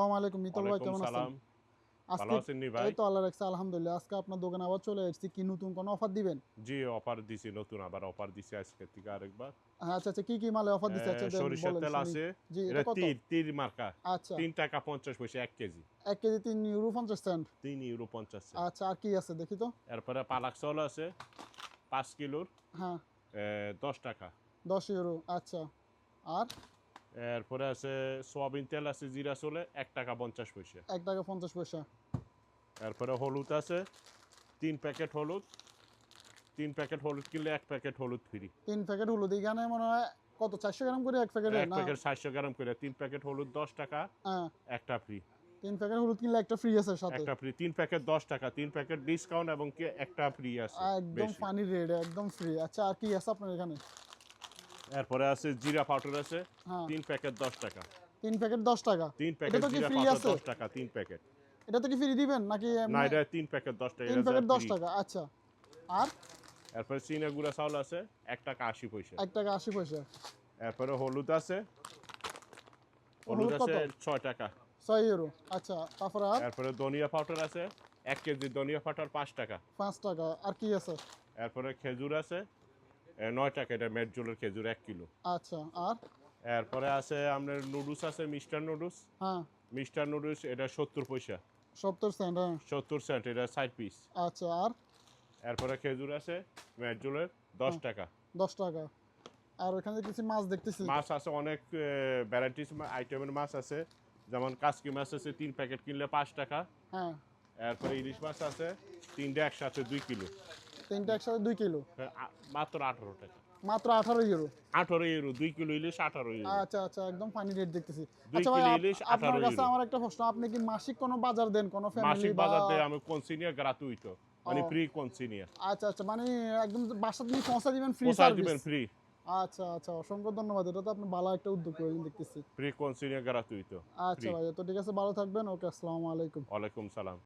আসসালামু আলাইকুম মিতল ভাই, কেমন আছেন? সালাম। ভালো আজকে আছেন নি ভাই? এই তো আল্লাহ রাখছে, আলহামদুলিল্লাহ। আজকে আপনার দোকানে আবার চলে এসেছি। কি নতুন কোনো অফার দিবেন? জি, অফার দিছি, নতুন আবার অফার দিছি আজকে থেকে আরেকবার। হ্যাঁ, আচ্ছা আচ্ছা, কি মালে অফার দিচ্ছে? আচ্ছা দেন, সরিষার বলেন তেল শুনি। আছে, জি, এটা এটা কত? তীর মার্কা। আচ্ছা, ৩ টাকা ৫০ পয়সা ১ KG. ১ KG ৩ euro ৫০ cent. ৩ euro ৫০ cent. আচ্ছা, আর কি আছে দেখি তো? এরপরে পালাক চাউল আছে ৫ কিলোর হ্যাঁ, ১০ টাকা। ১০ ইউরো। আচ্ছা, আর এরপরে আছে সোয়াবিন তেল আছে জিরা চলে ১ টাকা ৫০ পয়সা। ১ টাকা ৫০ পয়সা। এরপরে হলুদ আছে ৩ প্যাকেট হলুদ। ৩ প্যাকেট হলুদ কিনলে ১ প্যাকেট হলুদ ফ্রি। ৩ প্যাকেট হলুদ, এখানে মনে হয় কত ৪০০ গ্রাম করে ১ প্যাকেটে ১ না? প্যাকেট ৭০০ গ্রাম করে ৩ প্যাকেট হলুদ ১০ টাকা, হ্যাঁ, একটা ফ্রি। ৩ প্যাকেট হলুদ কিনলে একটা ফ্রি আছে সাথে। একটা ফ্রি ৩ প্যাকেট ১০ টাকা, ৩ প্যাকেট ডিসকাউন্ট এবং কি একটা ফ্রি আছে একদম বেশি। ফানি রেট, একদম ফ্রি। আচ্ছা, আর কি আছে আপনার এখানে? এরপরে আছে জিরা পাউডার আছে হ্যাঁ, ৩ প্যাকেট ১০ টাকা। ৩ প্যাকেট ১০ টাকা। ৩ এটা প্যাকেট তো কি জিরা ফ্রি পাউডার আছে? ১০ টাকা ৩ প্যাকেট। এটা তো কি ফ্রি দিবেন নাকি না, এমনি? এটা ৩ প্যাকেট ১০ টাকা ৩ এটা প্যাকেট ১০ ফ্রি। টাকা। আচ্ছা, আর এরপরে চিনা গুঁড়া চাউল আছে ১ টাকা ৮০ পয়সা। ১ টাকা ৮০ পয়সা। এরপরে হলুদ আছে, হলুদ হলুদ আছে কত? ৬ টাকা। ৬ ইউরো। আচ্ছা, তারপরে আর এরপরে ধনিয়া পাউডার আছে ১ কেজি ধনিয়া পাউডার ৫ টাকা। ৫ টাকা। আর কি আছে? এরপরে খেজুর আছে ৯ টাকা, এটা মেটজোলের খেজুর ১ কিলো। আচ্ছা, আর এরপরে আছে আপনার নুডলস আছে মিস্টার নুডলস। হ্যাঁ, মিস্টার নুডলস এটা ৭০ পয়সা। ৭০ সেন্ট। হ্যাঁ, ৭০ সেন্ট, এটা ৬০ পিস। আচ্ছা, আর এরপরে খেজুর আছে মেটজোলের ১০ হ্যাঁ, টাকা। ১০ টাকা। আর ওখানে কিছু মাছ দেখতেছি। মাছ আছে অনেক ভ্যারাইটিস আইটেমের মাছ আছে, যেমন কাসকি মাছ আছে ৩ প্যাকেট কিনলে ৫ টাকা। হ্যাঁ, এরপরে ইলিশ মাছ আছে ৩টে একসাথে ২ কিলো, ৩টা একসাথে ২ কিলো। মাত্র ১৮ টাকা। মাত্র ১৮ ইউরো। ১৮ ইউরো ২ কিলো ইলিশ ১৮ ইউরো। আচ্ছা আচ্ছা, একদম ফানি রেট দেখতেছি। ২ আচ্ছা ভাই, কিলো ইলিশ আপনার ১৮ কাছে ইউরো। আমার একটা প্রশ্ন, আপনি কি মাসিক কোনো বাজার দেন কোনো ফ্যামিলি মাসিক বা? বাজার দেয় আমি কনসিনিয়া গ্রাতুইটো, মানে ও, ফ্রি কনসিনিয়া। আচ্ছা আচ্ছা, মানে একদম বাসা থেকে পৌঁছা দিবেন, ফ্রি পৌঁছা সার্ভিস। দিবেন ফ্রি। আচ্ছা আচ্ছা, অসংখ্য ধন্যবাদ। এটা তো আপনি ভালো একটা উদ্যোগ করে দেখতেছি। ফ্রি কনসিনিয়া গ্রাতুইটো আচ্ছা ফ্রি। ভাই, তো ঠিক আছে, ভালো থাকবেন। ওকে, আসসালামু আলাইকুম। ওয়ালাইকুম সালাম।